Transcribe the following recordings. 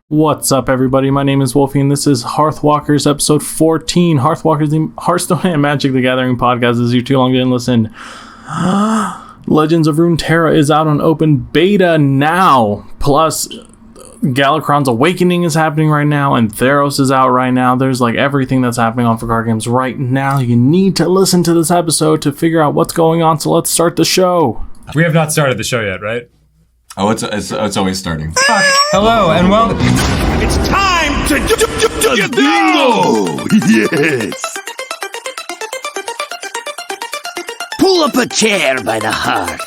What's up, everybody? My name is Wholfie, and this is Hearthwalkers, episode 14. Hearthwalkers, the Hearthstone and Magic the Gathering podcast. This is you too long didn't listen. Legends of Runeterra is out on open beta now. Plus, Galakrond's Awakening is happening right now, and Theros is out right now. There's like everything that's happening on for card games right now. You need to listen to this episode to figure out what's going on, so let's start the show. We have not started the show yet, right? Oh, it's always starting. Hello, and welcome. It's time to bingo! Yes! Pull up a chair by the hearth.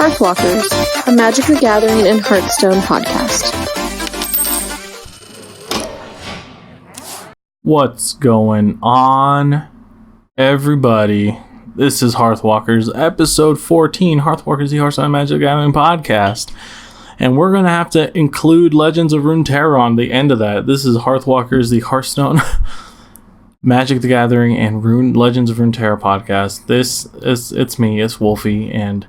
Hearthwalkers, a Magic the Gathering and Hearthstone podcast. What's going on, everybody? This is Hearthwalkers, episode 14, Hearthwalkers, the Hearthstone and Magic the Gathering podcast. And we're going to have to include Legends of Runeterra on the end of that. This is Hearthwalkers, the Hearthstone, Magic the Gathering, and Legends of Runeterra podcast. It's me, it's Wholfie, and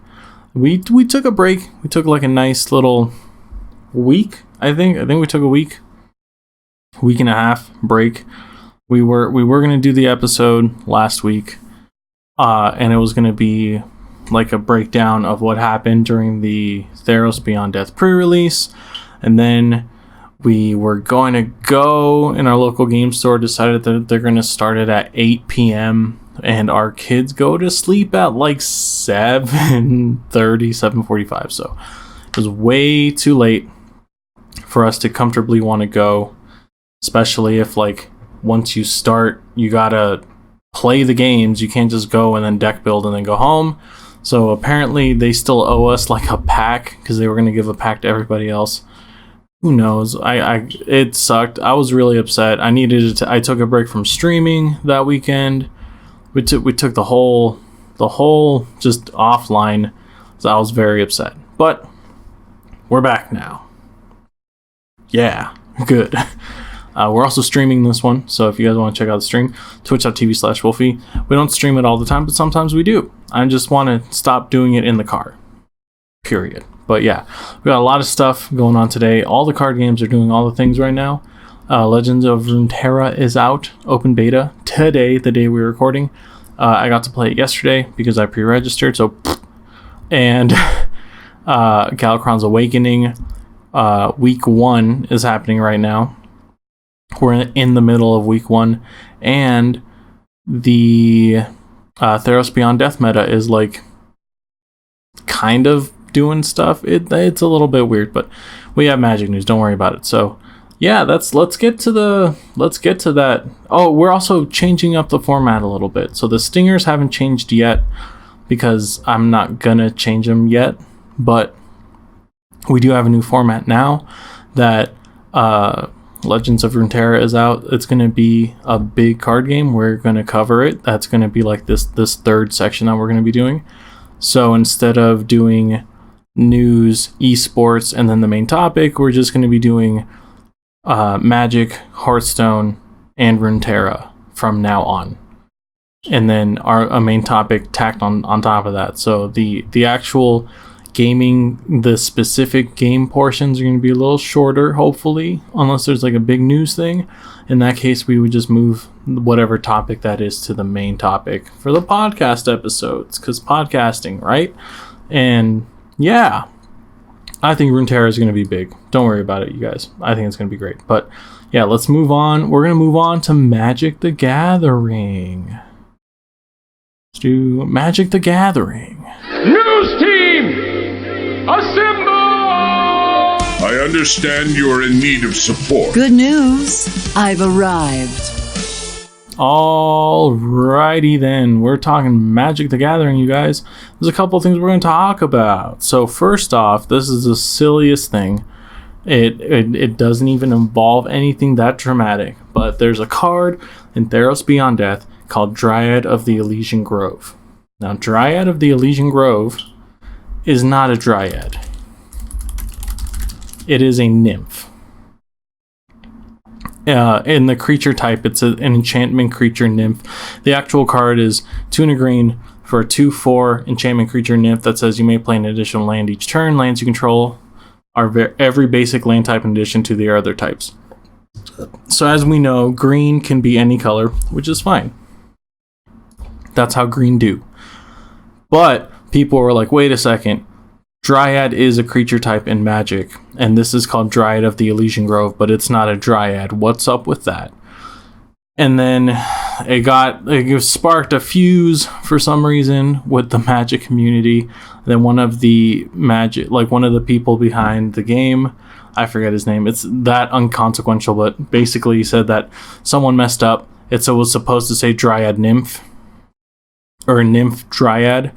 we took a break. We took like a nice little week, I think we took a week and a half break. We were going to do the episode last week, and it was going to be like a breakdown of what happened during the Theros Beyond Death pre-release, and then we were going to go in our local game store, decided that they're going to start it at 8 p.m. and our kids go to sleep at like 7:30, 7:45. So it was way too late for us to comfortably want to go, especially if like once you start, you gotta play the games. You can't just go and then deck build and then go home. So apparently they still owe us like a pack because they were going to give a pack to everybody else. Who knows? It sucked. I was really upset. I took a break from streaming that weekend. We took the whole just offline. So I was very upset. But we're back now. Yeah, good. We're also streaming this one, so if you guys want to check out the stream, twitch.tv/Wholfie. We don't stream it all the time, but sometimes we do. I just want to stop doing it in the car. Period. But yeah, we got a lot of stuff going on today. All the card games are doing all the things right now. Legends of Runeterra is out, open beta, today, the day we're recording. I got to play it yesterday because I pre-registered, and Galakrond's Awakening, week 1 is happening right now. We're in the middle of week 1, and the Theros Beyond Death meta is like kind of doing stuff. It's a little bit weird, but we have Magic news. Don't worry about it. So yeah, let's get to that. Oh, we're also changing up the format a little bit. So the stingers haven't changed yet because I'm not gonna change them yet, but we do have a new format now that Legends of Runeterra is out. It's going to be a big card game. We're going to cover it. That's going to be like this third section that we're going to be doing. So instead of doing news, esports, and then the main topic, we're just going to be doing Magic, Hearthstone, and Runeterra from now on. And then a main topic tacked on top of that. So the actual gaming, the specific game portions are going to be a little shorter, hopefully, unless there's like a big news thing. In that case, we would just move whatever topic that is to the main topic for the podcast episodes, because podcasting, right? And yeah, I think Runeterra is going to be big. Don't worry about it, you guys. I think it's going to be great. But yeah, let's move on. We're going to move on to Magic the Gathering. Let's do Magic the Gathering. News team! Assemble! I understand you are in need of support. Good news. I've arrived. Alrighty then. We're talking Magic the Gathering, you guys. There's a couple of things we're going to talk about. So first off, this is the silliest thing. It doesn't even involve anything that dramatic. But there's a card in Theros Beyond Death called Dryad of the Elysian Grove. Now, Dryad of the Elysian Grove is not a Dryad. it is a nymph. In the creature type, it's an enchantment creature nymph. The actual card is 2 and a green for a 2/4 enchantment creature nymph that says you may play an additional land each turn. Lands you control are every basic land type in addition to the other types. So as we know, green can be any color, which is fine. That's how green do. But people were like, wait a second. Dryad is a creature type in Magic, and this is called Dryad of the Elysian Grove, but it's not a Dryad. What's up with that? And then it sparked a fuse for some reason with the Magic community. Then one of the people behind the game, I forget his name. It's that unconsequential, but basically he said that someone messed up. It was supposed to say Dryad Nymph or Nymph Dryad,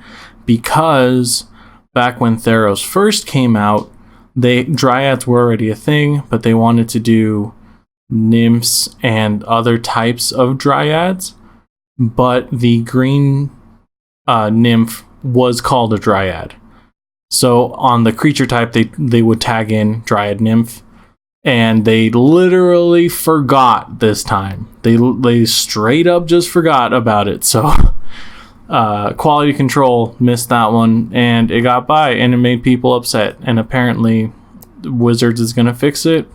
because back when Theros first came out, Dryads were already a thing, but they wanted to do nymphs and other types of Dryads. But the green nymph was called a Dryad. So on the creature type, they would tag in Dryad Nymph, and they literally forgot this time. They straight up just forgot about it. So quality control missed that one, and it got by, and it made people upset. And apparently Wizards is going to fix it.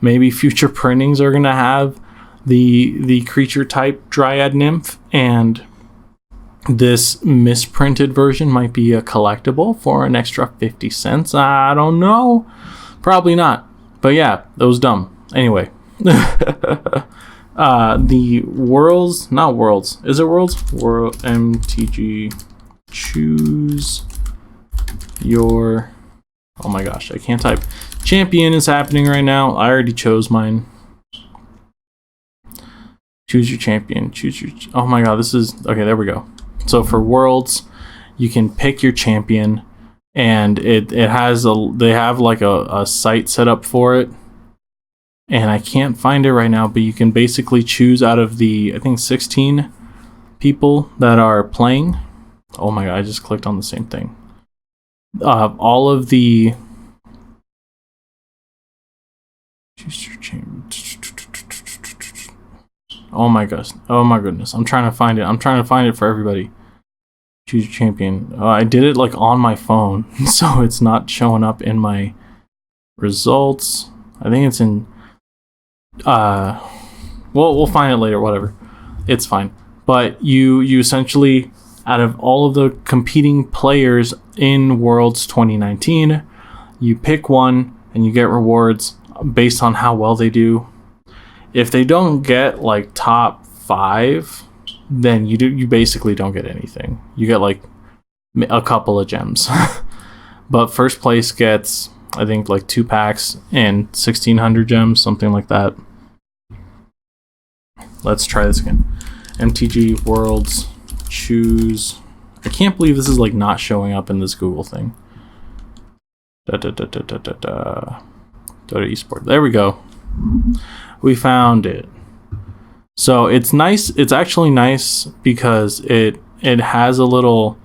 Maybe future printings are going to have the creature type Dryad Nymph, and this misprinted version might be a collectible for an extra 50 cents. I don't know. Probably not. But yeah, that was dumb. Anyway. The Worlds, not Worlds. Is it Worlds? World MTG. Choose your... Oh my gosh, I can't type. Champion is happening right now. I already chose mine. Choose your champion. Oh my god, this is... Okay, there we go. So for Worlds, you can pick your champion, and it has they have like a site set up for it. And I can't find it right now, but you can basically choose out of the, I think, 16 people that are playing. Oh my god, I just clicked on the same thing. All of the... Oh my gosh. Oh my goodness. I'm trying to find it. I'm trying to find it for everybody. Choose your champion. I did it like on my phone, so it's not showing up in my results. I think it's in... we'll find it later, whatever. It's fine. But you essentially, out of all of the competing players in Worlds 2019, you pick one and you get rewards based on how well they do. If they don't get like top 5, then you basically don't get anything. You get like a couple of gems. But first place gets, I think, like 2 packs and 1,600 gems, something like that. Let's try this again. MTG Worlds, choose... I can't believe this is like not showing up in this Google thing. Go to eSport. There we go. We found it. So it's nice. It's actually nice because it has a little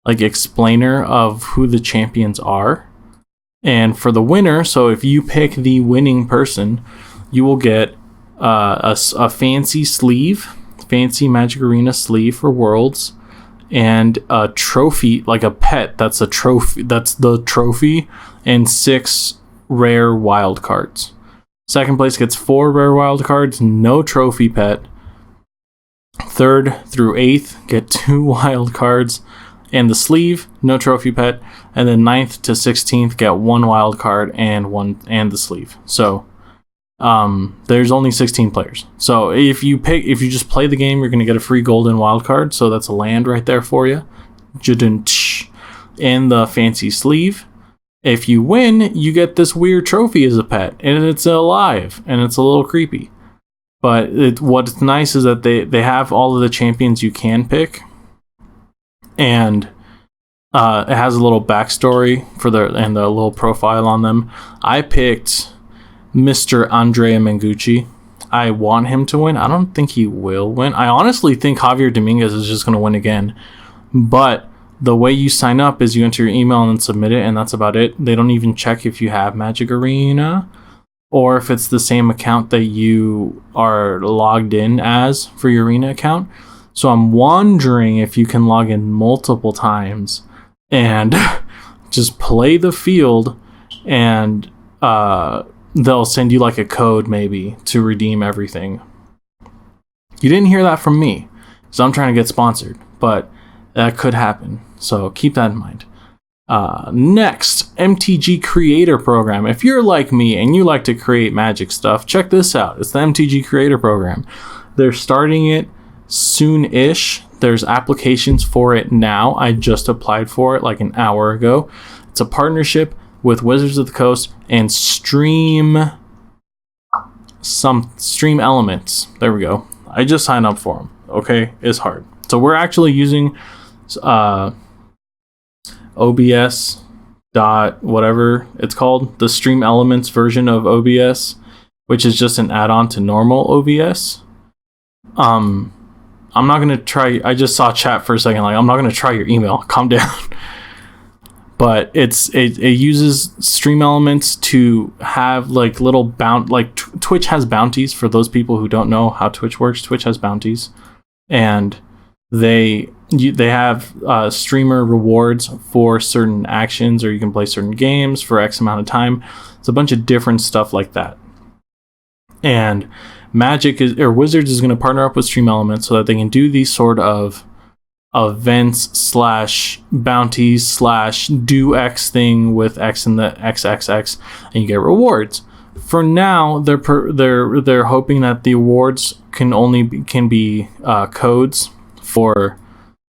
like explainer of who the champions are. And for the winner, so if you pick the winning person, you will get a fancy sleeve, fancy Magic Arena sleeve for Worlds, and a trophy, like a pet. That's a trophy. That's the trophy, and 6 rare wild cards. Second place gets 4 rare wild cards, no trophy pet. 3rd through 8th get 2 wild cards and the sleeve, no trophy pet. And then 9th to 16th get 1 wild card and the sleeve. So there's only 16 players. So if you just play the game, you're going to get a free golden wild card. So that's a land right there for you. And the fancy sleeve. If you win, you get this weird trophy as a pet, and it's alive, and it's a little creepy. But what's nice is that they have all of the champions you can pick, and it has a little backstory and a little profile on them. I picked Mr. Andrea Mengucci. I want him to win. I don't think he will win. I honestly think Javier Dominguez is just going to win again, but the way you sign up is you enter your email and then submit it, and that's about it. They don't even check if you have Magic Arena or if it's the same account that you are logged in as for your Arena account. So I'm wondering if you can log in multiple times and just play the field, and they'll send you like a code maybe to redeem everything. You didn't hear that from me, so I'm trying to get sponsored, but that could happen. So keep that in mind. Next, MTG Creator Program. If you're like me and you like to create Magic stuff, check this out. It's the MTG Creator Program. They're starting it soon-ish. There's applications for it now. I just applied for it like an hour ago. It's a partnership with Wizards of the Coast and Stream Elements. There we go. I just signed up for them. Okay, it's hard. So we're actually using OBS dot whatever it's called, the Stream Elements version of OBS, which is just an add-on to normal OBS. I'm not gonna try. I just saw chat for a second. Like, I'm not gonna try your email. Calm down. But it uses Stream Elements to have like little Twitch has bounties. For those people who don't know how Twitch works, Twitch has bounties, and they have streamer rewards for certain actions, or you can play certain games for X amount of time. It's a bunch of different stuff like that. And Wizards is going to partner up with Stream Elements so that they can do these sort of events / bounties / do X thing with X in the XXX, and you get rewards. For now, they're hoping that the awards can be codes for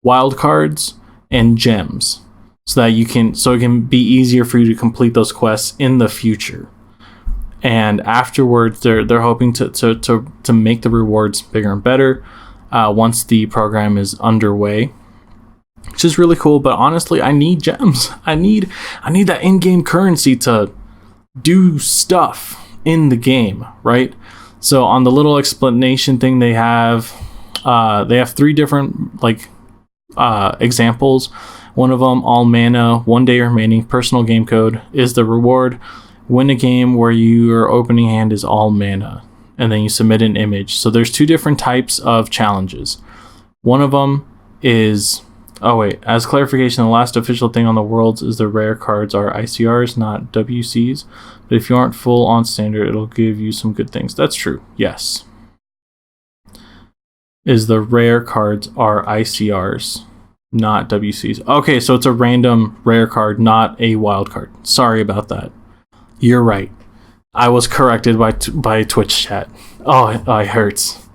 wild cards and gems, so that it can be easier for you to complete those quests in the future. And afterwards, they're hoping to make the rewards bigger and better once the program is underway, which is really cool. But honestly, I need gems. I need that in-game currency to do stuff in the game, right? So on the little explanation thing, they have 3 different examples. One of them, all mana, 1 day remaining, personal game code is the reward. Win a game where your opening hand is all mana, and then you submit an image. So there's 2 different types of challenges. One of them is, as clarification, the last official thing on the Worlds is the rare cards are ICRs, not WCs. But if you aren't full on standard, it'll give you some good things. That's true, yes. Is the rare cards are ICRs, not WCs. Okay, so it's a random rare card, not a wild card. Sorry about that. You're right. I was corrected by Twitch chat. Oh, it hurts.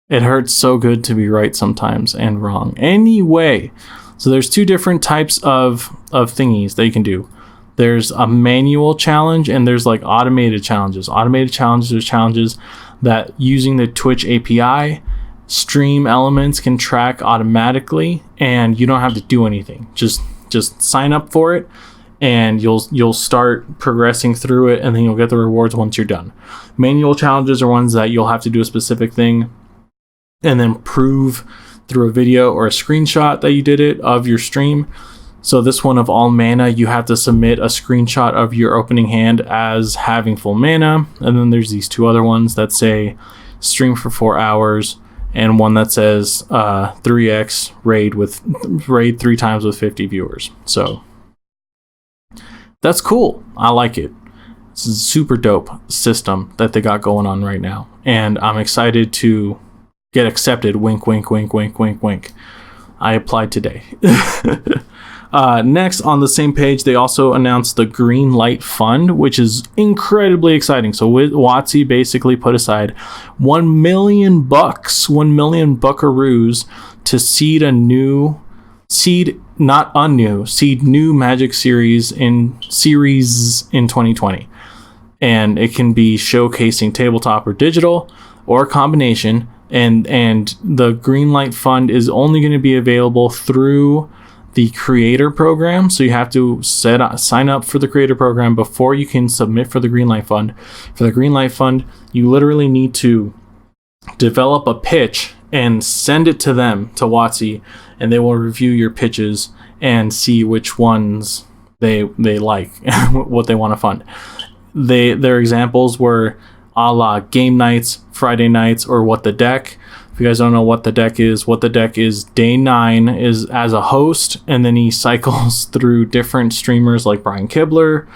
It hurts so good to be right sometimes and wrong. Anyway, so there's 2 different types of thingies that you can do. There's a manual challenge and there's like automated challenges. Automated challenges are challenges that using the Twitch API, Stream Elements can track automatically, and you don't have to do anything. Just sign up for it, and you'll start progressing through it, and then you'll get the rewards once you're done. Manual challenges are ones that you'll have to do a specific thing and then prove through a video or a screenshot that you did it of your stream. So this one of all mana, you have to submit a screenshot of your opening hand as having full mana. And then there's these 2 other ones that say stream for 4 hours, and one that says 3x raid 3 times with 50 viewers. So that's cool. I like it. It's a super dope system that they got going on right now, and I'm excited to get accepted. Wink, wink, wink, wink, wink, wink. I applied today. Next, on the same page, they also announced the Green Light Fund, which is incredibly exciting. So WotC basically put aside $1 million, 1 million buckaroos to seed new Magic series in 2020. And it can be showcasing tabletop or digital or a combination. And the Greenlight Fund is only going to be available through the creator program. So you have to sign up for the creator program before you can submit for the Greenlight Fund. For the Greenlight Fund, you literally need to develop a pitch and send it to them, to WotC, and they will review your pitches and see which ones they like, what they want to fund. Their examples were a la game nights, Friday nights, or What the Deck. If you guys don't know what the deck is day 9 is as a host, and then he cycles through different streamers like Brian Kibler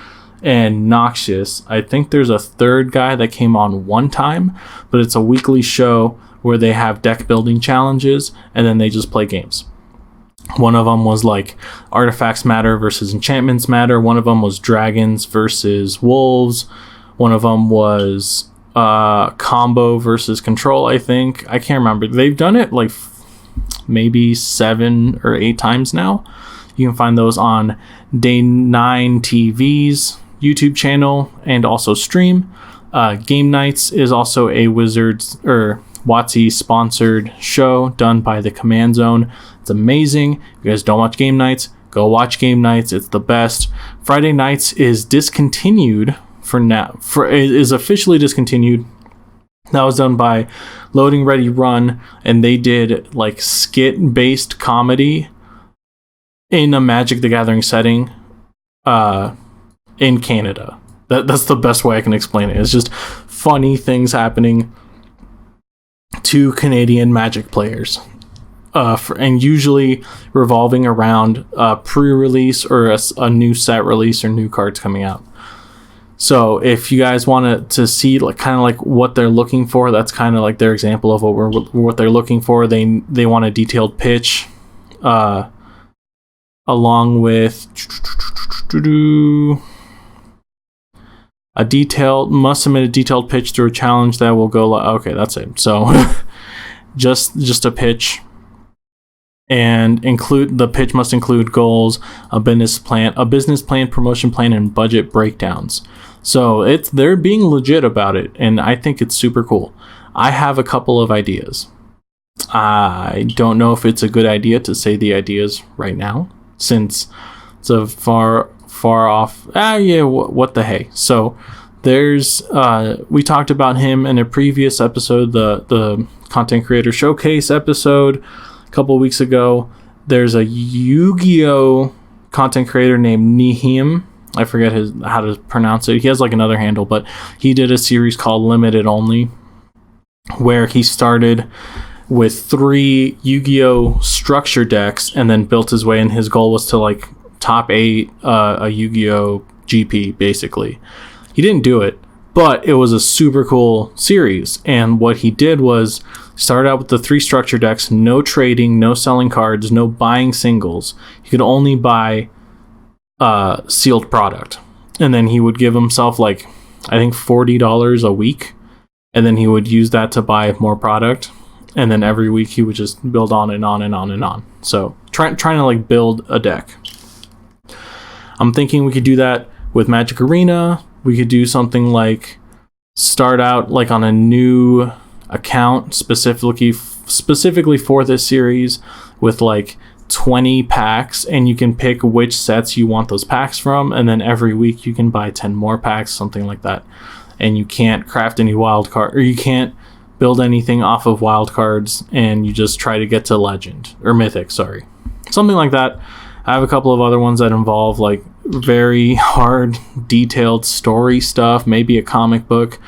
and Noxious. I think there's a third guy that came on one time, but it's a weekly show where they have deck building challenges, and then they just play games. One of them was like Artifacts Matter versus Enchantments Matter. One of them was Dragons versus Wolves. One of them was Combo versus Control, I think. I can't remember. They've done it like maybe 7 or 8 times now. You can find those on Day 9 TV's YouTube channel and also stream. Game Nights is also a Wizards or WotC sponsored show done by the Command Zone. It's amazing. If you guys don't watch Game Nights, go watch Game Nights. It's the best. Friday Nights is discontinued for now. Is officially discontinued. That was done by Loading Ready Run, and they did like skit based comedy in a Magic the Gathering setting in Canada. That's the best way I can explain it. It's just funny things happening to Canadian Magic players. And usually revolving around pre-release or a new set release or new cards coming out. So if you guys want to see like kind of like what they're looking for, that's kind of like their example of what they're looking for. They want a detailed pitch, along with must submit a detailed pitch through a challenge that will go. Okay, that's it. So just a pitch. And the pitch must include goals, a business plan, promotion plan, and budget breakdowns. So they're being legit about it, and I think it's super cool. I have a couple of ideas. I don't know if it's a good idea to say the ideas right now, since it's a far off. What the hey? So there's we talked about him in a previous episode, the content creator showcase episode. Couple weeks ago. There's a Yu-Gi-Oh content creator named Nihim. I forget how to pronounce it. He has like another handle, but he did a series called Limited Only, where he started with 3 Yu-Gi-Oh structure decks and then built his way, and his goal was to like top 8 a Yu-Gi-Oh GP basically. He didn't do it, but it was a super cool series, and what he did was start out with the 3 structure decks, no trading, no selling cards, no buying singles. He could only buy sealed product. And then he would give himself like, I think $40 a week. And then he would use that to buy more product. And then every week he would just build on and on and on and on. So trying to like build a deck. I'm thinking we could do that with Magic Arena. We could do something like start out like on a new account specifically for this series with like 20 packs, and you can pick which sets you want those packs from, and then every week you can buy 10 more packs, something like that. And you can't craft any wild card, or you can't build anything off of wild cards, and you just try to get to legend or mythic, something like that. I have a couple of other ones that involve like very hard detailed story stuff, maybe a comic book.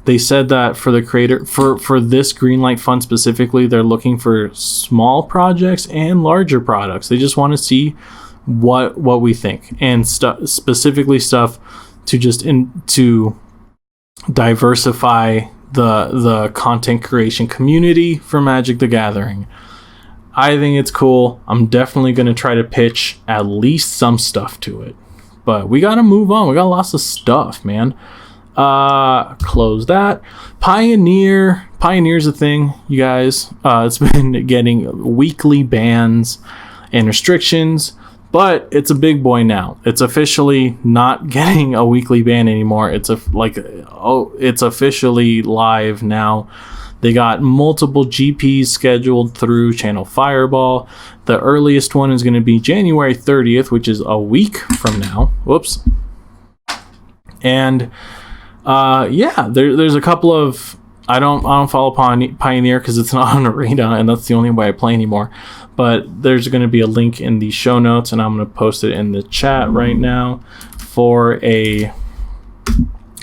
They said that for the creator, for this Greenlight Fund specifically, they're looking for small projects and larger products. They just want to see what we think, and specifically stuff to diversify the content creation community for Magic the Gathering. I think it's cool. I'm definitely going to try to pitch at least some stuff to it, but we got to move on. We got lots of stuff, man. Close that. Pioneer's a thing, you guys. It's been getting weekly bans and restrictions, but it's a big boy now. It's officially not getting a weekly ban anymore. It's officially live now. They got multiple GPs scheduled through Channel Fireball. The earliest one is going to be January 30th, which is a week from now. Whoops. And there's a couple of I don't follow Pioneer because it's not an arena, and that's the only way I play anymore. But there's going to be a link in the show notes, and I'm going to post it in the chat right now for a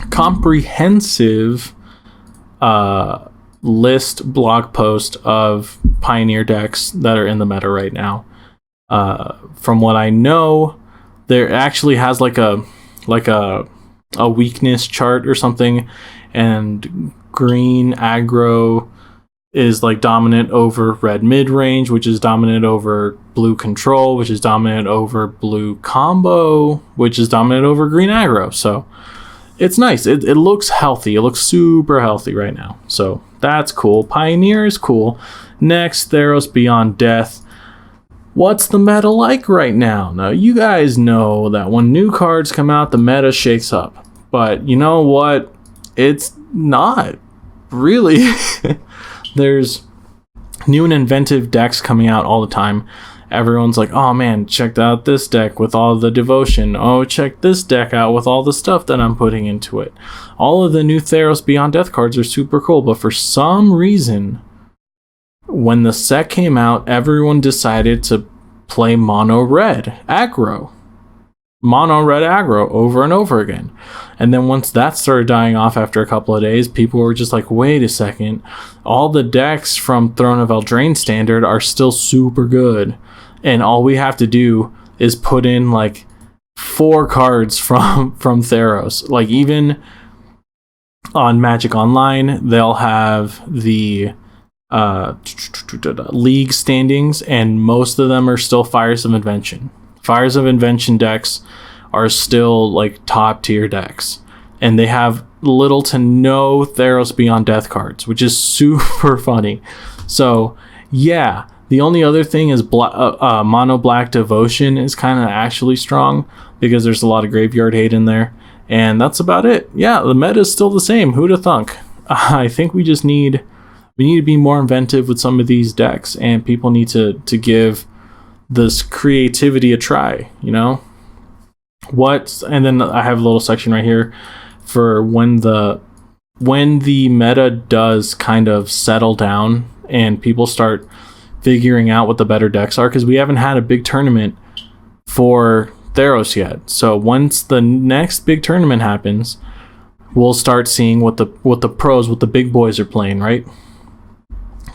comprehensive blog post of Pioneer decks that are in the meta right now. From what I know, there actually has like a weakness chart or something, and green aggro is like dominant over red mid range, which is dominant over blue control, which is dominant over blue combo, which is dominant over green aggro. So it's nice. It looks healthy. It looks super healthy right now. So that's cool. Pioneer is cool. Next, Theros Beyond Death. What's the meta like right now? Now, you guys know that when new cards come out, the meta shakes up. But you know what? It's not really. There's new and inventive decks coming out all the time. Everyone's like, oh man, check out this deck with all the devotion. Oh, check this deck out with all the stuff that I'm putting into it. All of the new Theros Beyond Death cards are super cool, but for some reason, when the set came out, everyone decided to play mono red aggro over and over again. And then once that started dying off after a couple of days, people were just like, wait a second, all the decks from Throne of Eldraine standard are still super good, and all we have to do is put in like 4 cards from Theros. Like, even on Magic Online, they'll have the league standings, and most of them are still Fires of Invention. Fires of Invention decks are still like top tier decks, and they have little to no Theros Beyond Death cards, which is super funny. So yeah, the only other thing is mono black devotion is kind of actually strong because there's a lot of graveyard hate in there, and that's about it. Yeah, the meta is still the same. Who'da thunk? I think we need to be more inventive with some of these decks, and people need to give this creativity a try, you know? And then I have a little section right here for when the meta does kind of settle down and people start figuring out what the better decks are, because we haven't had a big tournament for Theros yet. So once the next big tournament happens, we'll start seeing what the pros, what the big boys are playing, right?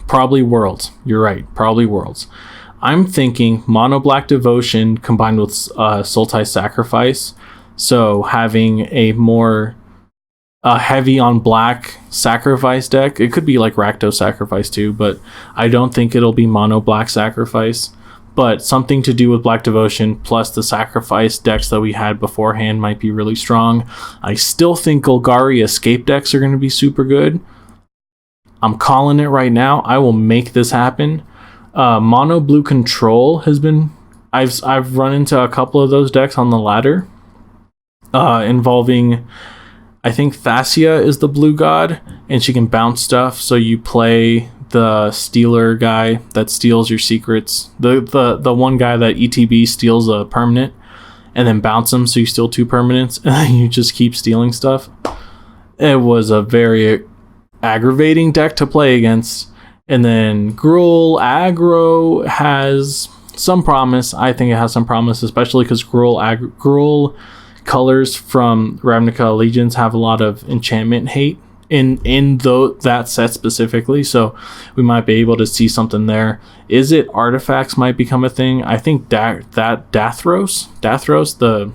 Probably Worlds. You're right. Probably Worlds. I'm thinking mono black devotion combined with Sultai Sacrifice. So having a more heavy on black sacrifice deck. It could be like Rakdos Sacrifice too, but I don't think it'll be mono black sacrifice. But something to do with black devotion plus the sacrifice decks that we had beforehand might be really strong. I still think Golgari escape decks are going to be super good. I'm calling it right now. I will make this happen. Mono blue control has been I've run into a couple of those decks on the ladder, involving, I think Thassia is the blue god, and she can bounce stuff. So you play the stealer guy that steals your secrets, the one guy that ETB steals a permanent and then bounce them, so you steal 2 permanents and then you just keep stealing stuff. It was a very aggravating deck to play against. And then Gruul aggro has some promise. I think it has some promise, especially because Gruul colors from Ravnica Legions have a lot of enchantment hate in that set specifically. So we might be able to see something there. Is it artifacts might become a thing? I think that Dathros, the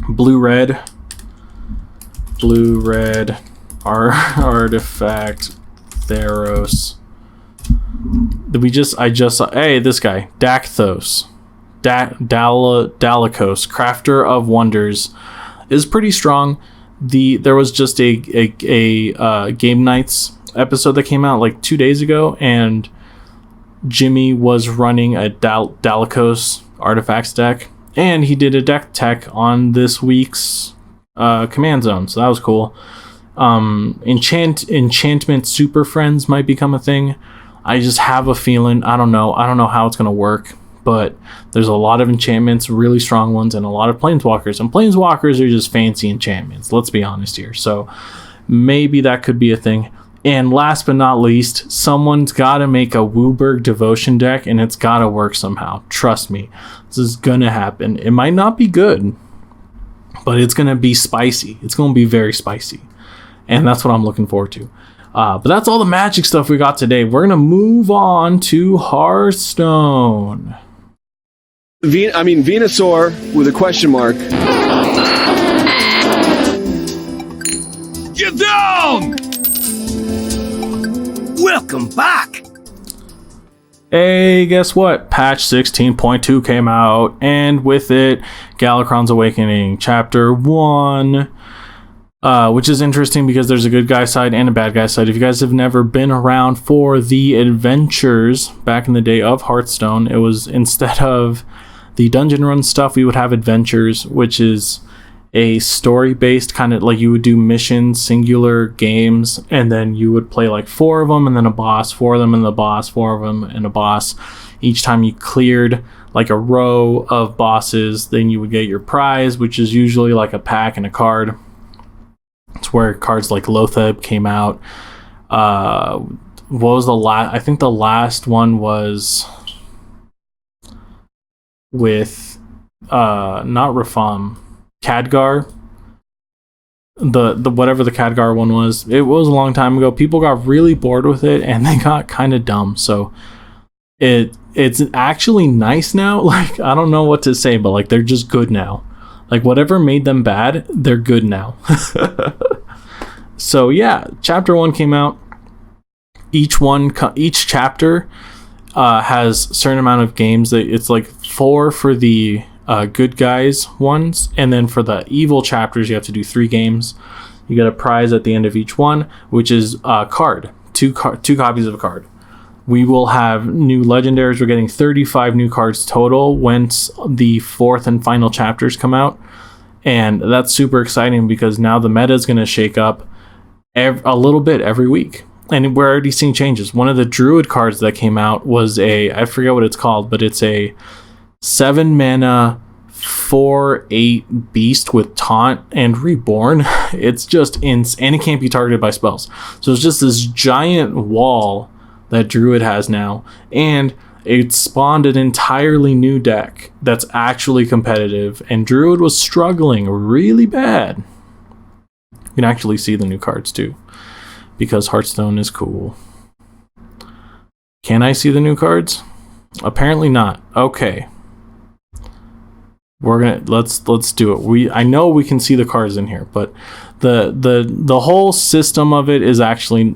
blue-red artifact Theros. I just saw, hey, this guy, Dakthos, Dalakos, Crafter of Wonders, is pretty strong. There was just a Game Nights episode that came out like 2 days ago, and Jimmy was running a Dalakos artifacts deck, and he did a deck tech on this week's Command Zone, so that was cool. Enchantment Super Friends might become a thing. I just have a feeling, I don't know how it's going to work, but there's a lot of enchantments, really strong ones, and a lot of planeswalkers, and planeswalkers are just fancy enchantments, let's be honest here. So maybe that could be a thing. And last but not least, someone's got to make a Wooburg Devotion deck, and it's got to work somehow. Trust me, this is going to happen. It might not be good, but it's going to be spicy. It's going to be very spicy. And that's what I'm looking forward to. But that's all the Magic stuff we got today. We're going to move on to Hearthstone. Venusaur with a question mark. Get down! Welcome back! Hey, guess what? Patch 16.2 came out, and with it, Galakrond's Awakening Chapter 1, which is interesting because there's a good guy side and a bad guy side. If you guys have never been around for the adventures back in the day of Hearthstone, it was instead of the dungeon run stuff, we would have adventures, which is a story-based kind of like you would do missions, singular games, and then you would play like 4 of them and then a boss, 4 of them and the boss, 4 of them and a boss. Each time you cleared like a row of bosses, then you would get your prize, which is usually like a pack and a card. It's where cards like Lotheb came out. What was the last? I think the last one was with not Rafam, Khadgar. The whatever the Khadgar one was. It was a long time ago. People got really bored with it and they got kind of dumb. So it's actually nice now. Like, I don't know what to say, but like they're just good now. Like whatever made them bad, they're good now. So yeah, chapter 1 came out. Each chapter has a certain amount of games. That it's like 4 for the good guys ones, and then for the evil chapters you have to do 3 games. You get a prize at the end of each one, which is a card, two copies of a card. We will have new legendaries. We're getting 35 new cards total once the 4th and final chapters come out, and that's super exciting because now the meta is going to shake up a little bit every week, and we're already seeing changes. One of the Druid cards that came out was I forget what it's called, but it's a 7 mana 4/8 beast with taunt and reborn. It's just and it can't be targeted by spells. So it's just this giant wall that Druid has now, and it spawned an entirely new deck that's actually competitive, and Druid was struggling really bad. You can actually see the new cards too, because Hearthstone is cool. Can I see the new cards? Apparently not. Okay. We're gonna let's do it. I know we can see the cards in here, but the whole system of it is actually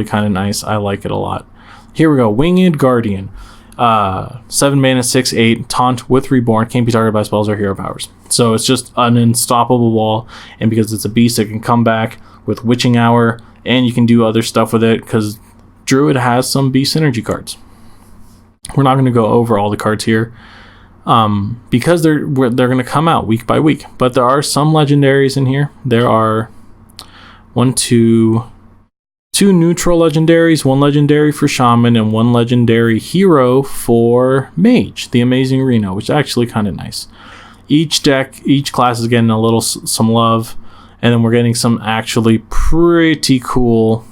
kind of nice. I like it a lot. Here we go. Winged Guardian, 7 mana, 6/8 taunt with reborn, can't be targeted by spells or hero powers. So it's just an unstoppable wall, and because it's a beast, it can come back with Witching Hour, and you can do other stuff with it because Druid has some beast synergy cards. We're not going to go over all the cards here. Because they're going to come out week by week, but there are some legendaries in here. There are 2 neutral legendaries, 1 legendary for Shaman, and 1 legendary hero for Mage, the Amazing Reno, which is actually kind of nice. Each class is getting a little some love, and then we're getting some actually pretty cool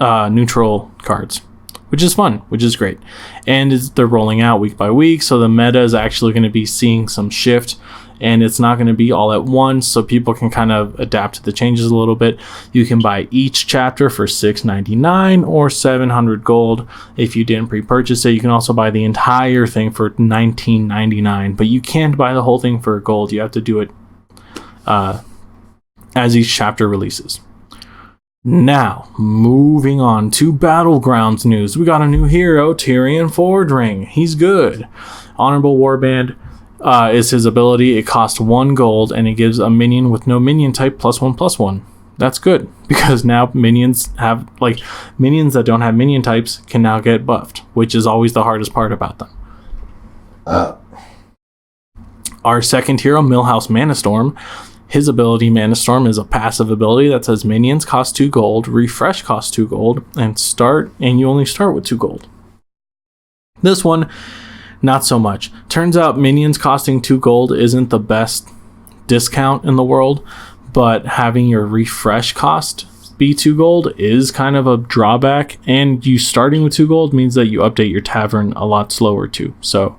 neutral cards, which is fun, which is great. And they're rolling out week by week, so the meta is actually going to be seeing some shift, and it's not going to be all at once, so people can kind of adapt to the changes a little bit. You can buy each chapter for $6.99 or 700 gold. If you didn't pre-purchase it, you can also buy the entire thing for $19.99, but you can't buy the whole thing for gold. You have to do it as each chapter releases. Now, moving on to Battlegrounds news. We got a new hero, Tyrion Fordring. He's good. Honorable Warband is his ability. It costs 1 gold, and it gives a minion with no minion type +1/+1. That's good, because now minions that don't have minion types can now get buffed, which is always the hardest part about them. Our second hero, Millhouse Manastorm. His ability, Manastorm, is a passive ability that says minions cost 2 gold, refresh costs 2 gold, and you only start with 2 gold. This one, not so much. Turns out minions costing 2 gold isn't the best discount in the world, but having your refresh cost be 2 gold is kind of a drawback, and you starting with 2 gold means that you update your tavern a lot slower too. So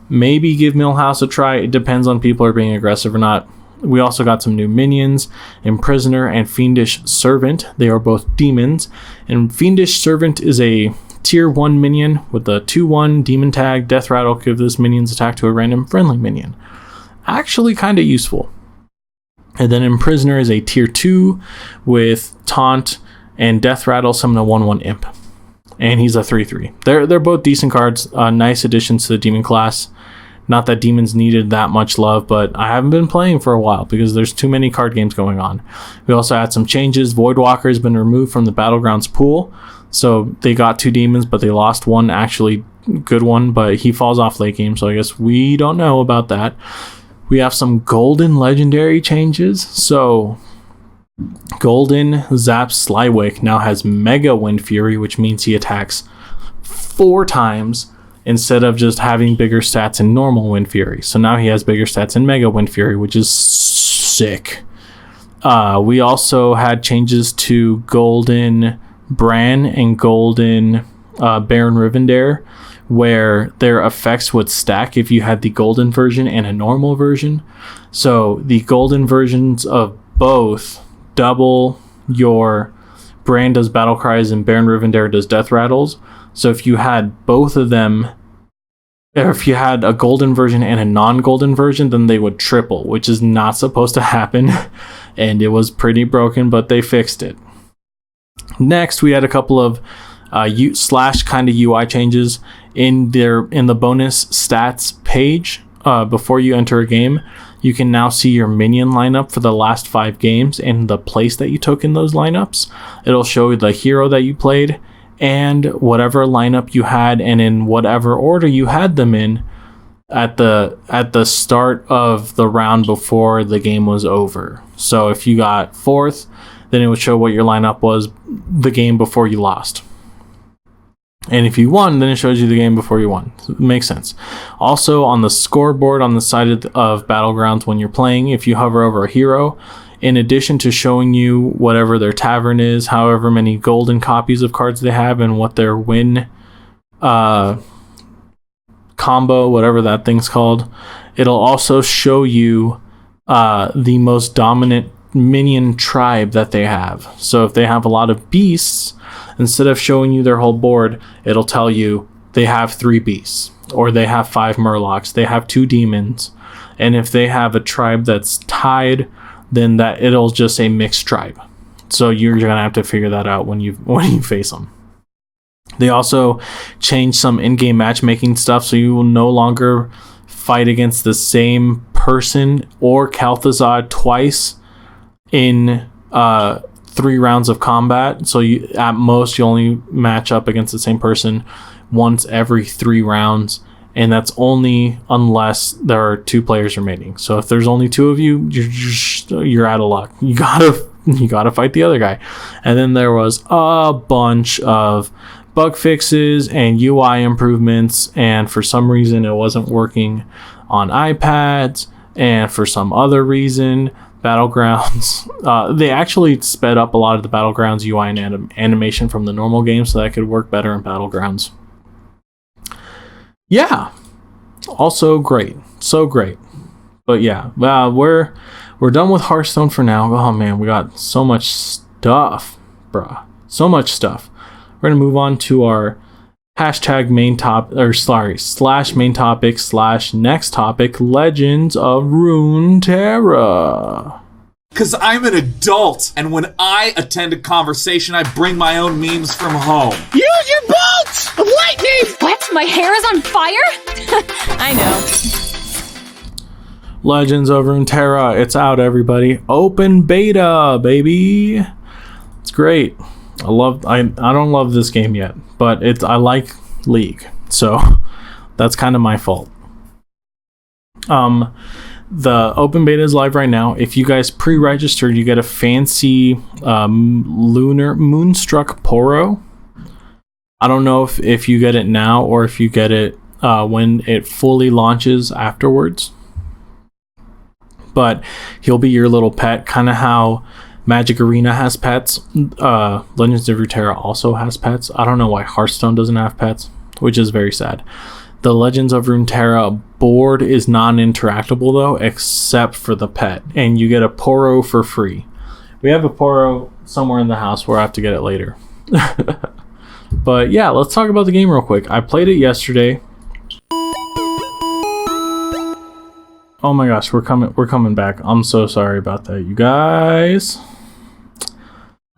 maybe give Millhouse a try. It depends on people are being aggressive or not. We also got some new minions, Imprisoner and Fiendish Servant. They are both demons, and Fiendish Servant is a tier 1 minion with a 2/1 demon tag. Death Rattle, give this minion's attack to a random friendly minion. Actually kind of useful. And then Imprisoner is a tier 2 with Taunt and Death Rattle, summon a 1/1 imp. And he's a 3/3. They're both decent cards, nice additions to the demon class. Not that demons needed that much love, but I haven't been playing for a while because there's too many card games going on. We also had some changes. Voidwalker has been removed from the Battlegrounds pool. So they got 2 demons, but they lost one actually good one, but he falls off late game, so I guess we don't know about that. We have some golden legendary changes. So Golden Zap Slywick now has Mega Wind Fury, which means he attacks 4 times instead of just having bigger stats in normal Wind Fury. So now he has bigger stats in Mega Wind Fury, which is sick. We also had changes to Golden Bran and Golden Baron Rivendare, where their effects would stack if you had the golden version and a normal version. So the golden versions of both double your Bran does battle cries and Baron Rivendare does death rattles. So if you had both of them, or if you had a golden version and a non-golden version, then they would triple, which is not supposed to happen. And it was pretty broken, but they fixed it. Next, we had a couple of slash kind of UI changes in the bonus stats page. Before you enter a game, you can now see your minion lineup for the last 5 games and the place that you took in those lineups. It'll show the hero that you played and whatever lineup you had and in whatever order you had them in at the start of the round before the game was over. So if you got 4th, then it would show what your lineup was the game before you lost. And if you won, then it shows you the game before you won. So it makes sense. Also, on the scoreboard on the side of Battlegrounds when you're playing, if you hover over a hero, in addition to showing you whatever their tavern is, however many golden copies of cards they have, and what their win combo, whatever that thing's called, it'll also show you the most dominant minion tribe that they have. So if they have a lot of beasts, instead of showing you their whole board, it'll tell you they have 3 beasts, or they have 5 murlocs, they have 2 demons. And if they have a tribe that's tied, then that it'll just say mixed tribe. So you're gonna have to figure that out when you face them. They also changed some in-game matchmaking stuff, so you will no longer fight against the same person or Kalthazad twice in 3 rounds of combat. So at most you only match up against the same person once every 3 rounds, and that's only unless there are 2 players remaining. So if there's only 2 of you, you're out of luck. You gotta fight the other guy. And then there was a bunch of bug fixes and UI improvements, and for some reason it wasn't working on iPads, and for some other reason Battlegrounds, they actually sped up a lot of the Battlegrounds UI and animation from the normal game, so that could work better in Battlegrounds. Yeah, also great, so great. But yeah, we're done with Hearthstone for now. Oh man, we got so much stuff, bruh, so much stuff. We're gonna move on to our hashtag main top, or sorry, / main topic / next topic, Legends of Runeterra. Because I'm an adult, and when I attend a conversation, I bring my own memes from home. Use your bolts of lightning! What? My hair is on fire? I know. Legends of Runeterra, it's out, everybody. Open beta, baby. It's great. I don't love this game yet, but I like League, so that's kind of my fault. The open beta is live right now. If you guys pre-registered, you get a fancy Moonstruck Poro. I don't know if you get it now or if you get it when it fully launches afterwards. But he'll be your little pet, kind of how Magic Arena has pets. Legends of Runeterra also has pets. I don't know why Hearthstone doesn't have pets, which is very sad. The Legends of Runeterra board is non-interactable though, except for the pet, and you get a Poro for free. We have a Poro somewhere in the house where I have to get it later. But yeah, let's talk about the game real quick. I played it yesterday. Oh my gosh, we're coming back. I'm so sorry about that, you guys.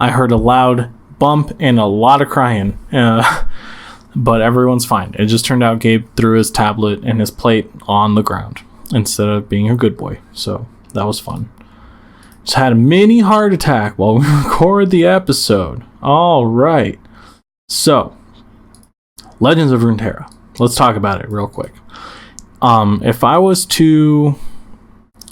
I heard a loud bump and a lot of crying. But everyone's fine. It just turned out Gabe threw his tablet and his plate on the ground instead of being a good boy. So that was fun. Just had a mini heart attack while we recorded the episode. All right. So, Legends of Runeterra. Let's talk about it real quick. If I was to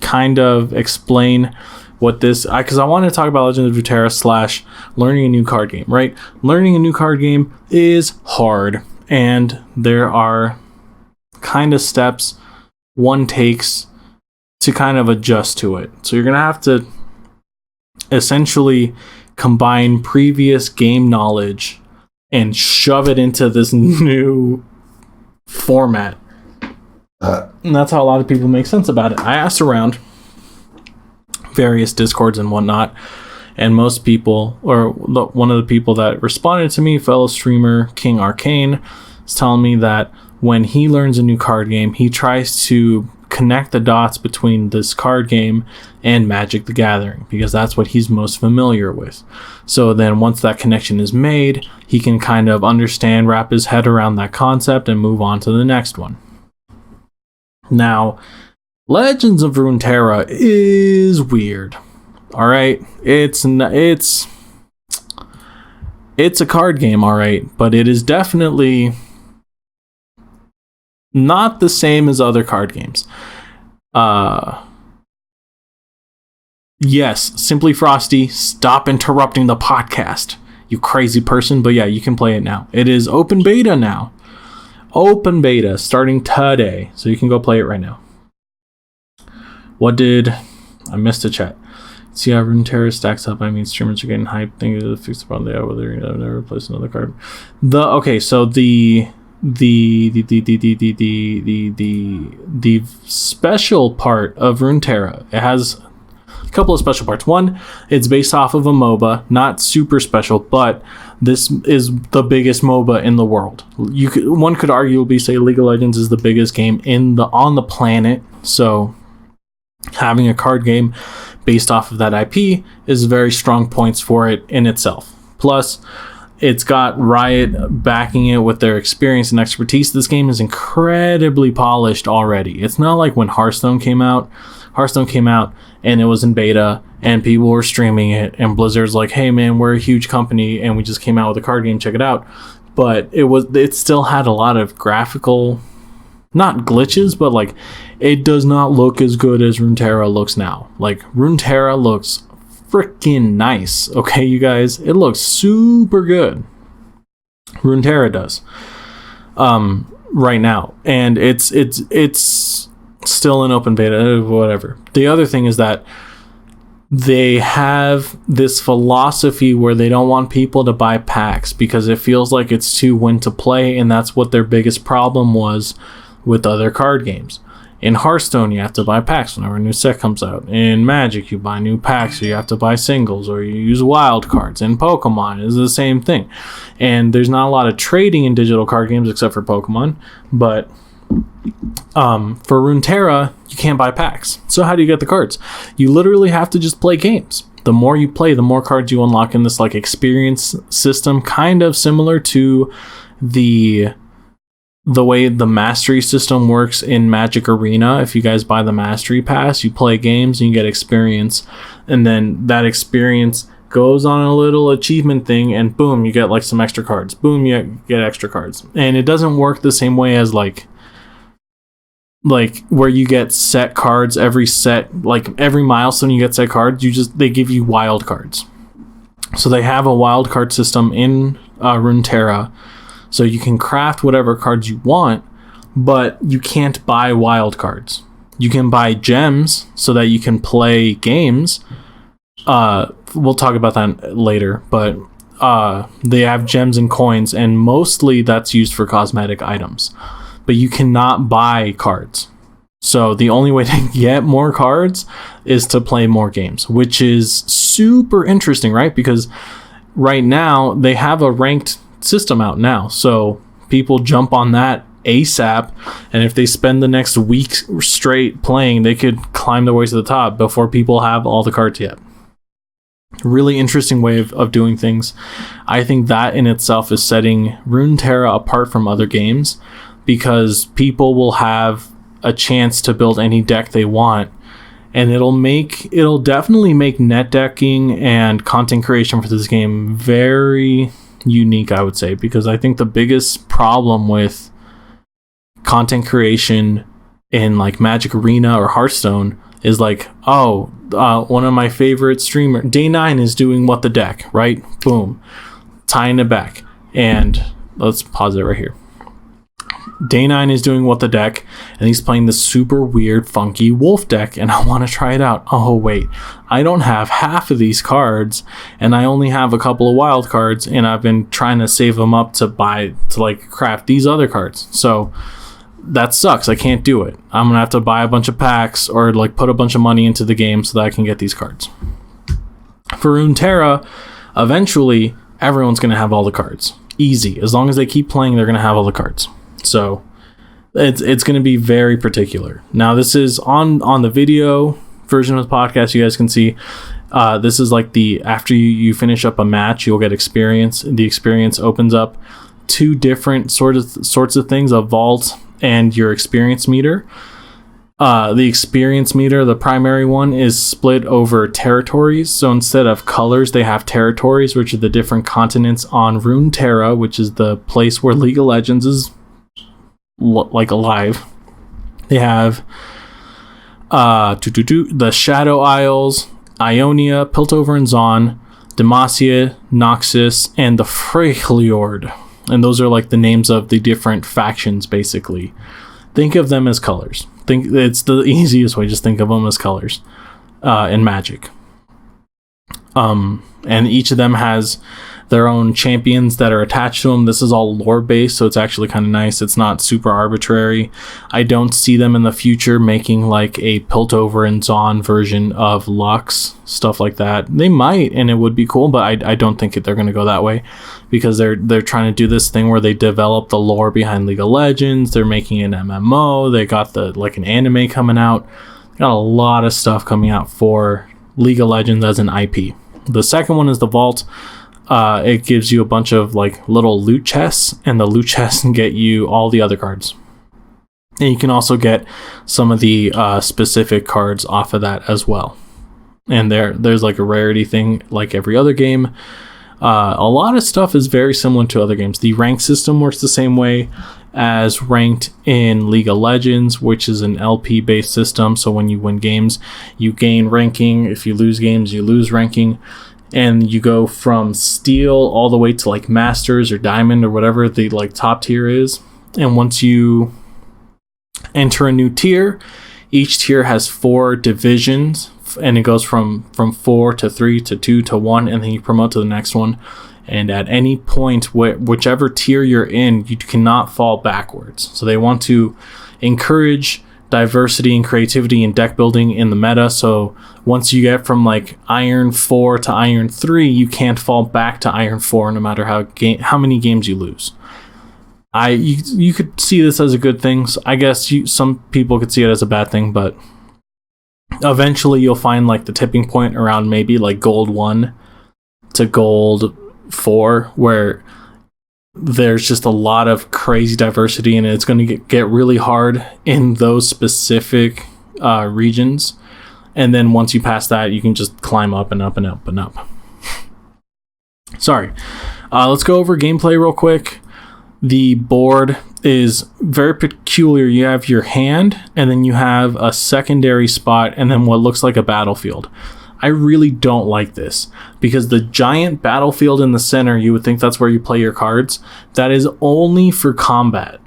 kind of explain what this, because I want to talk about Legends of Runeterra / learning a new card game, right? Learning a new card game is hard, and there are kind of steps one takes to kind of adjust to it. So you're going to have to essentially combine previous game knowledge and shove it into this new format. And that's how a lot of people make sense about it. I asked around various Discords and whatnot, and most people, or one of the people that responded to me, fellow streamer King Arcane, is telling me that when he learns a new card game, he tries to connect the dots between this card game and Magic the Gathering, because that's what he's most familiar with. So then once that connection is made, he can kind of understand, wrap his head around that concept, and move on to the next one. Now, Legends of Runeterra is weird. All right, it's a card game, all right, but it is definitely not the same as other card games. Yes, Simply Frosty, stop interrupting the podcast, you crazy person. But yeah, you can play it now. It is open beta now. Open beta starting today, so you can go play it right now. I missed a chat. See how Runeterra stacks up. I mean, streamers are getting hyped. Thinking to fix the problem they have, whether you never replace another card. So the special part of Runeterra, it has a couple of special parts. One, it's based off of a MOBA, not super special, but this is the biggest MOBA in the world. One could arguably say League of Legends is the biggest game on the planet. So having a card game based off of that IP is very strong points for it in itself. Plus, it's got Riot backing it with their experience and expertise. This game is incredibly polished already. It's not like when Hearthstone came out. Hearthstone came out and it was in beta and people were streaming it, and Blizzard's like, hey man, we're a huge company and we just came out with a card game, check it out. But it still had a lot of graphical, not glitches, but like it does not look as good as Runeterra looks now. Like Runeterra looks freaking nice. Okay, you guys, it looks super good. Runeterra does. Right now, and it's still in open beta, whatever. The other thing is that they have this philosophy where they don't want people to buy packs because it feels like it's too win to play, and that's what their biggest problem was with other card games. In Hearthstone, you have to buy packs whenever a new set comes out. In Magic, you buy new packs, so you have to buy singles, or you use wild cards. In Pokemon, it's the same thing. And there's not a lot of trading in digital card games except for Pokemon. But for Runeterra, you can't buy packs. So how do you get the cards? You literally have to just play games. The more you play, the more cards you unlock in this like experience system, kind of similar to the way the mastery system works in Magic Arena. If you guys buy the mastery pass, you play games and you get experience, and then that experience goes on a little achievement thing, and boom, you get like some extra cards. Boom, you get extra cards. And it doesn't work the same way as like where you get set cards every set, like every milestone you get set cards. They give you wild cards. So they have a wild card system in Runeterra. So you can craft whatever cards you want, but you can't buy wild cards. You can buy gems so that you can play games we'll talk about that later, but they have gems and coins, and mostly that's used for cosmetic items. But you cannot buy cards. So the only way to get more cards is to play more games, which is super interesting, right? Because right now they have a ranked system out now. So people jump on that ASAP, and if they spend the next week straight playing, they could climb their way to the top before people have all the cards yet. Really interesting way of doing things. I think that in itself is setting Runeterra apart from other games, because people will have a chance to build any deck they want, and it'll definitely make net decking and content creation for this game very unique, I would say, because I think the biggest problem with content creation in like Magic Arena or Hearthstone is like, one of my favorite streamer Day 9 is doing what the deck, right? Boom, tying it back. And let's pause it right here. Day 9 is doing what the deck, and he's playing this super weird funky wolf deck, and I want to try it out. Oh wait, I don't have half of these cards, and I only have a couple of wild cards, and I've been trying to save them up to craft these other cards. So that sucks. I can't do it. I'm gonna have to buy a bunch of packs or like put a bunch of money into the game so that I can get these cards. For Runeterra, eventually everyone's gonna have all the cards. Easy. As long as they keep playing, they're gonna have all the cards. So it's going to be very particular. Now this is on the video version of the podcast. You guys can see this is like after you finish up a match, you'll get experience. The experience opens up two different sorts of things: a vault and your experience meter. The experience meter, the primary one, is split over territories. So instead of colors, they have territories, which are the different continents on Runeterra, which is the place where League of Legends is like alive. They have the Shadow Isles, Ionia, Piltover and Zon, Demacia, Noxus, and the Freljord. And those are like the names of the different factions, basically. Think of them as colors. It's the easiest way. Just think of them as colors in Magic. And each of them has their own champions that are attached to them. This is all lore based, so it's actually kind of nice. It's not super arbitrary. I don't see them in the future making like a Piltover and Zon version of Lux, stuff like that. They might, and it would be cool, but I don't think they're going to go that way, because they're trying to do this thing where they develop the lore behind League of Legends. They're making an MMO. They got an anime coming out. They got a lot of stuff coming out for League of Legends as an IP. The second one is the Vault. It gives you a bunch of like little loot chests, and the loot chests can get you all the other cards. And you can also get some of the specific cards off of that as well. And there's like a rarity thing like every other game. A lot of stuff is very similar to other games. The rank system works the same way as ranked in League of Legends, which is an LP based system. So when you win games, you gain ranking. If you lose games, you lose ranking. And you go from steel all the way to like masters or diamond or whatever the like top tier is. And once you enter a new tier, each tier has 4 divisions, and it goes from 4 to 3 to 2 to 1, and then you promote to the next one. And at any point, whichever tier you're in, you cannot fall backwards. So they want to encourage diversity and creativity and deck building in the meta. So once you get from like Iron 4 to Iron 3, you can't fall back to Iron 4 no matter how many games you lose. You could see this as a good thing. So I guess some people could see it as a bad thing, but eventually you'll find like the tipping point around maybe like Gold 1 to Gold 4, where there's just a lot of crazy diversity, and it's going to get really hard in those specific regions. And then once you pass that, you can just climb up and up and up and up. Sorry. Let's go over gameplay real quick. The board is very peculiar. You have your hand, and then you have a secondary spot, and then what looks like a battlefield. I really don't like this, because the giant battlefield in the center, you would think that's where you play your cards. That is only for combat.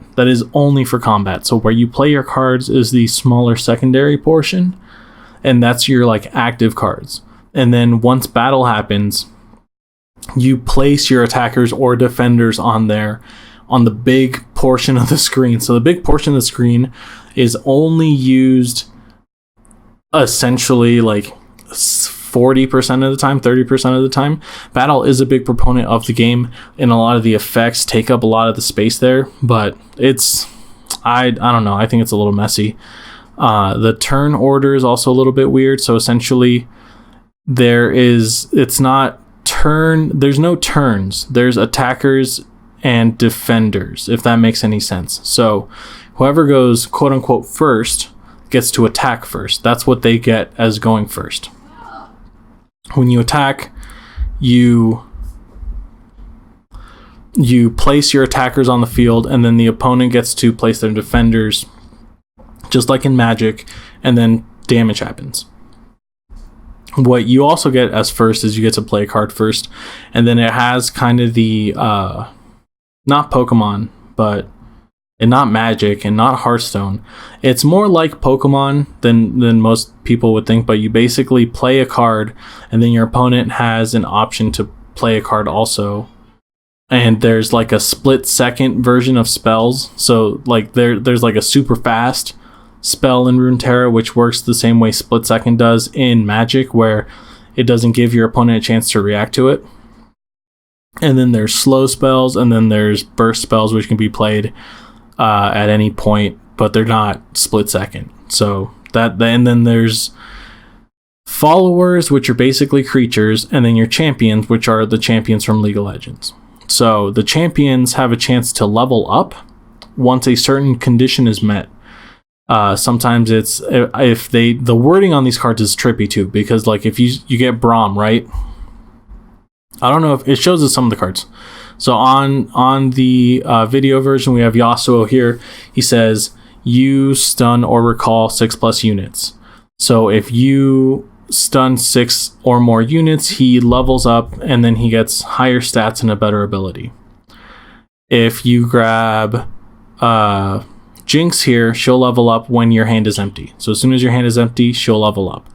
So where you play your cards is the smaller secondary portion, and that's your like active cards. And then once battle happens, you place your attackers or defenders on there on the big portion of the screen. So the big portion of the screen is only used essentially like 40% of the time, 30% of the time. Battle is a big proponent of the game, and a lot of the effects take up a lot of the space there, but it's I don't know, I think it's a little messy. The turn order is also a little bit weird. So essentially there's no turns. There's attackers and defenders, if that makes any sense. So whoever goes quote unquote first gets to attack first. That's what they get as going first. When you attack, you place your attackers on the field, and then the opponent gets to place their defenders, just like in Magic, and then damage happens. What you also get as first is you get to play a card first, and then it has kind of the not Pokemon, and not Magic, and not Hearthstone. It's more like Pokemon than most people would think, but you basically play a card, and then your opponent has an option to play a card also. And there's like a split second version of spells. So like there's like a super fast spell in Runeterra, which works the same way split second does in Magic, where it doesn't give your opponent a chance to react to it. And then there's slow spells, and then there's burst spells, which can be played at any point, but they're not split second. So and then there's followers, which are basically creatures, and then your champions, which are the champions from League of Legends. So the champions have a chance to level up once a certain condition is met. Sometimes it's the wording on these cards is trippy too, because like if you get Braum, right? I don't know if it shows us some of the cards. So on the video version, we have Yasuo here. He says you stun or recall 6+ units. So if you stun 6 or more units, he levels up, and then he gets higher stats and a better ability. If you grab Jinx here, she'll level up when your hand is empty. So as soon as your hand is empty, she'll level up.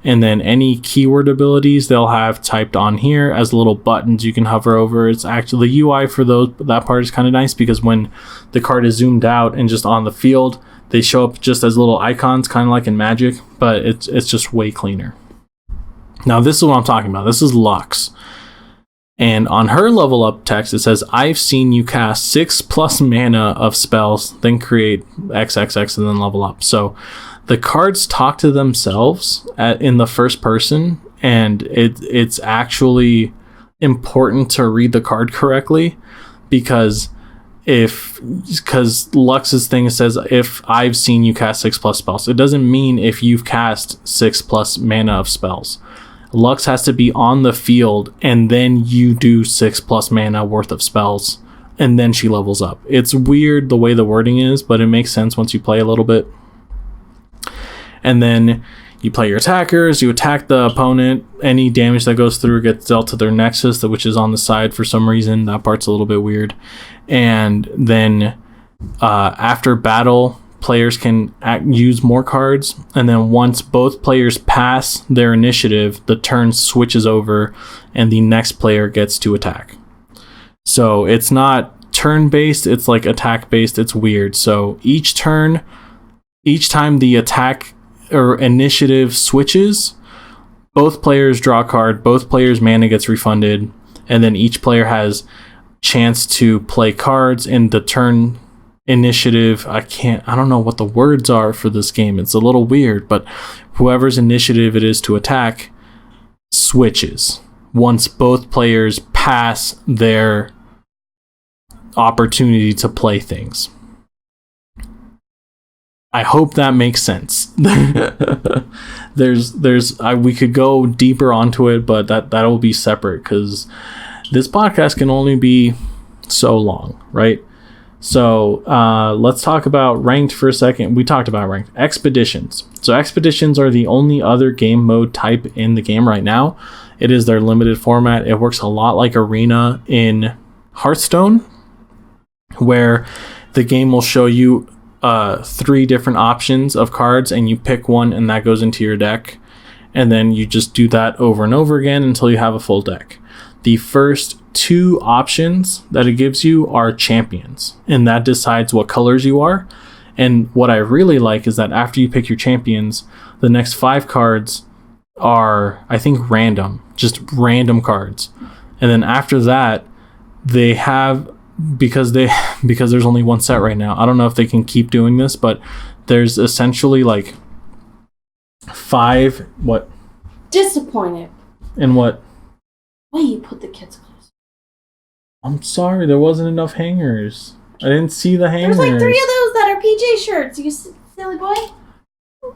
And then any keyword abilities they'll have typed on here as little buttons you can hover over. It's actually the UI for that part is kind of nice, because when the card is zoomed out and just on the field, they show up just as little icons, kind of like in Magic, but it's just way cleaner. Now this is what I'm talking about. This is Lux. And on her level up text, it says, I've seen you cast 6+ mana of spells, then create XXX and then level up. So the cards talk to themselves in the first person, and it's actually important to read the card correctly, because Lux's thing says, if I've seen you cast 6+ spells, it doesn't mean if you've cast 6+ mana of spells. Lux has to be on the field, and then you do 6+ mana worth of spells, and then she levels up. It's weird the way the wording is, but it makes sense once you play a little bit. And then you play your attackers, you attack the opponent, any damage that goes through gets dealt to their nexus, which is on the side for some reason. That part's a little bit weird. And then after battle, players can use more cards, and then once both players pass their initiative, the turn switches over and the next player gets to attack. So it's not turn-based, it's like attack-based. It's weird. So each time the attack or initiative switches, both players draw a card, both players' mana gets refunded, and then each player has chance to play cards in the turn initiative. I don't know what the words are for this game. It's a little weird, but whoever's initiative it is to attack switches once both players pass their opportunity to play things. I hope that makes sense. We could go deeper onto it, but that'll be separate, because this podcast can only be so long, right? So let's talk about ranked for a second. We talked about ranked. Expeditions. So expeditions are the only other game mode type in the game right now. It is their limited format. It works a lot like Arena in Hearthstone, where the game will show you 3 different options of cards, and you pick one, and that goes into your deck. and then you just do that over and over again until you have a full deck. The first 2 options that it gives you are champions, and that decides what colors you are. And what I really like is that after you pick your champions, the next 5 cards are, I think, random, just random cards. And then after that, they have, because there's only one set right now, I don't know if they can keep doing this, but there's essentially like 5, what? Disappointed. And what? Why you put the kids close? I'm sorry, there wasn't enough hangers. I didn't see the hangers. There's like 3 of those that are PJ shirts, you silly boy.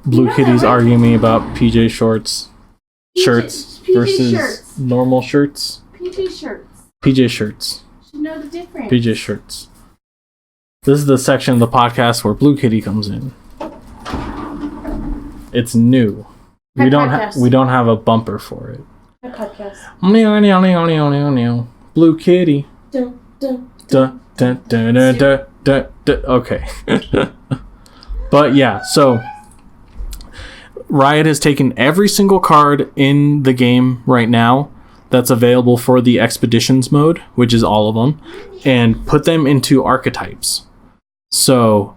Blue Kitty's arguing me about PJ shorts. Shirts PJ versus shirts. normal shirts. PJ shirts. PJ shirts. Should know the difference. PJ shirts. This is the section of the podcast where Blue Kitty comes in. It's new. We don't have a bumper for it. My podcast. Blue Kitty. Dun, dun, Dun, dun, dun, dun, dun, dun, dun. Okay. But yeah, so Riot has taken every single card in the game right now that's available for the expeditions mode, which is all of them, and put them into archetypes. So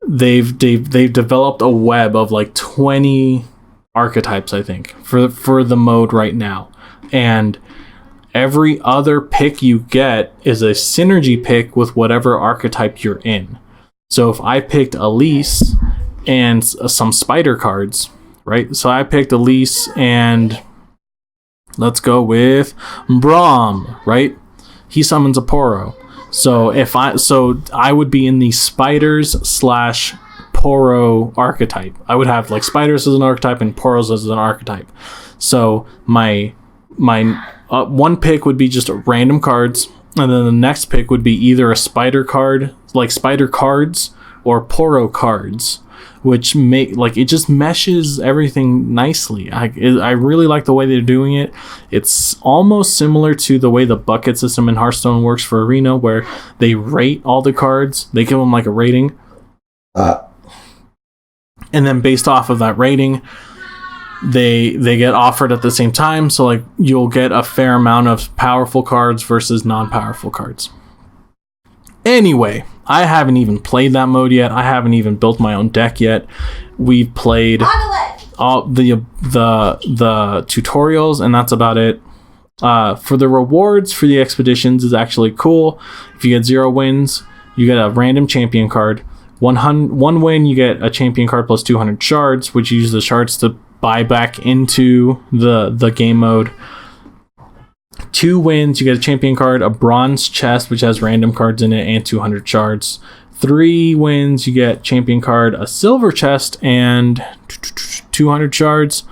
they've developed a web of like 20 archetypes, I think, for the mode right now. And every other pick you get is a synergy pick with whatever archetype you're in. So if I picked Elise and some spider cards, right? So I picked Elise and let's go with Braum, right? He summons a Poro. So I would be in the spiders / Poro archetype. I would have like spiders as an archetype and Poros as an archetype. So my one pick would be just random cards, and then the next pick would be either a spider card, like spider cards, or Poro cards, which make like it just meshes everything nicely. I really like the way they're doing it. It's almost similar to the way the bucket system in Hearthstone works for Arena, where they rate all the cards. They give them like a rating, and then based off of that rating, they get offered at the same time. So like you'll get a fair amount of powerful cards versus non-powerful cards. Anyway, I haven't even played that mode yet. I haven't even built my own deck yet. We've played all the tutorials, and that's about it. For the rewards for the expeditions is actually cool. If you get 0 wins, you get a random champion card. One win, you get a champion card plus 200 shards, which you use the shards to buy back into the game mode. 2 wins, you get a champion card, a bronze chest, which has random cards in it, and 200 shards. 3 wins, you get champion card, a silver chest, and 200 shards.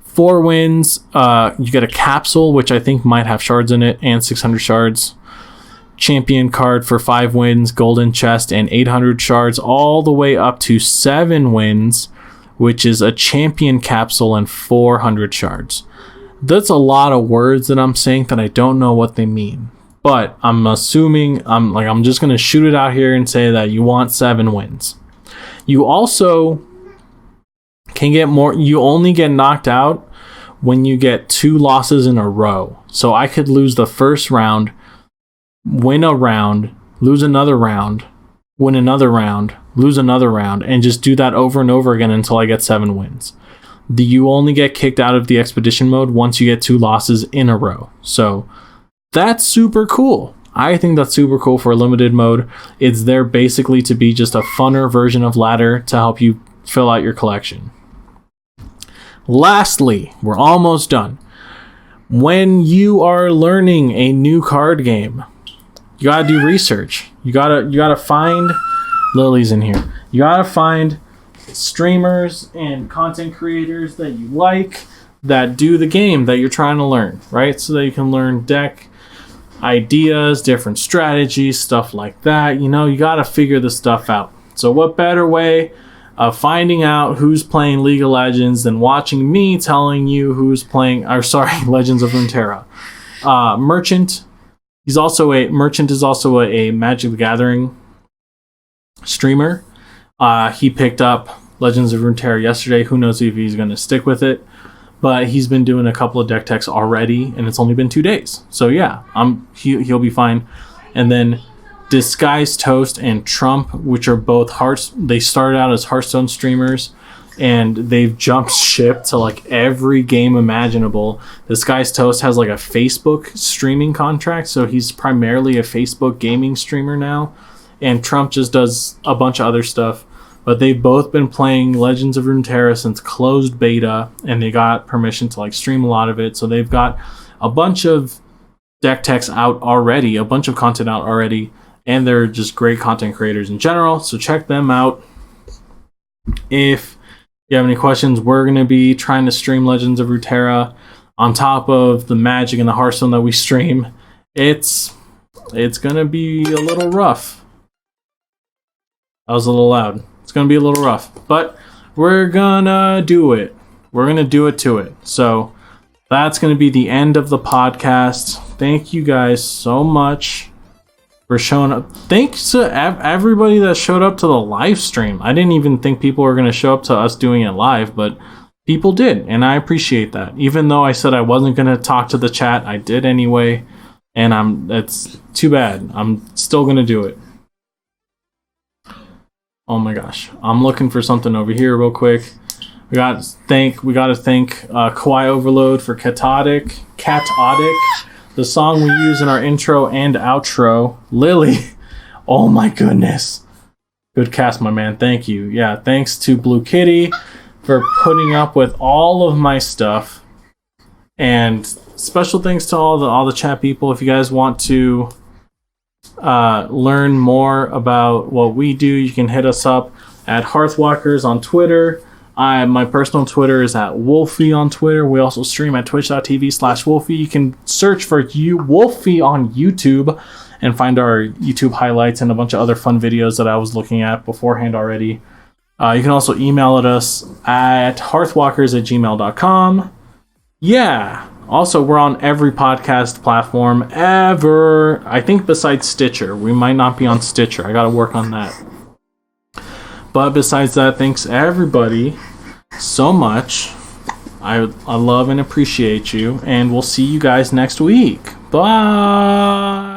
4 wins, you get a capsule, which I think might have shards in it, and 600 shards. Champion card for 5 wins, golden chest, and 800 shards, all the way up to 7 wins, which is a champion capsule and 400 shards. That's a lot of words that I'm saying that I don't know what they mean. But I'm assuming, I'm just going to shoot it out here and say that you want 7 wins. You also can get more. You only get knocked out when you get 2 losses in a row. So I could lose the first round, win a round, lose another round, win another round, lose another round, and just do that over and over again until I get 7 wins. You only get kicked out of the expedition mode once you get 2 losses in a row. So that's super cool. I think that's super cool for a limited mode. It's there basically to be just a funner version of ladder to help you fill out your collection. Lastly, we're almost done. When you are learning a new card game, you gotta do research. You gotta find Lily's in here. You gotta find streamers and content creators that you like that do the game that you're trying to learn, right? So that you can learn deck ideas, different strategies, stuff like that. You know, you gotta figure this stuff out. So what better way of finding out who's playing League of Legends than watching me telling you who's playing, Legends of Runeterra. Merchant is also a Magic the Gathering streamer. He picked up Legends of Runeterra yesterday. Who knows if he's going to stick with it. but he's been doing a couple of deck techs already, and it's only been 2 days. So yeah, he'll be fine. And then Disguised Toast and Trump, which are both they started out as Hearthstone streamers, and they've jumped ship to like every game imaginable. Disguised Toast has like a Facebook streaming contract, so he's primarily a Facebook gaming streamer now. And Trump just does a bunch of other stuff. But they've both been playing Legends of Runeterra since closed beta, and they got permission to like stream a lot of it. So they've got a bunch of deck techs out already, a bunch of content out already, and they're just great content creators in general. So check them out. If you have any questions, we're going to be trying to stream Legends of Runeterra on top of the Magic and the Hearthstone that we stream. It's going to be a little rough. That was a little loud. It's going to be a little rough, but we're going to do it. We're going to do it to it. So that's going to be the end of the podcast. Thank you guys so much for showing up. Thanks to everybody that showed up to the live stream. I didn't even think people were going to show up to us doing it live, but people did, and I appreciate that. Even though I said I wasn't going to talk to the chat, I did anyway, and it's too bad. I'm still going to do it. Oh my gosh, I'm looking for something over here real quick. We got to thank Kawaii Overload for Catotic, the song we use in our intro and outro. Lily, oh my goodness, good cast, my man. Thank you. Yeah, thanks to Blue Kitty for putting up with all of my stuff, and special thanks to all the chat people. If you guys want to learn more about what we do, you can hit us up at Hearthwalkers on Twitter. My personal Twitter is at Wholfie on Twitter. We also stream at twitch.tv/Wholfie. You can search for Wholfie on YouTube and find our YouTube highlights and a bunch of other fun videos that I was looking at beforehand already. You can also email at us at hearthwalkers@gmail.com. Yeah. Also, we're on every podcast platform ever. I think besides Stitcher. We might not be on Stitcher. I got to work on that. But besides that, thanks everybody so much. I love and appreciate you. And we'll see you guys next week. Bye.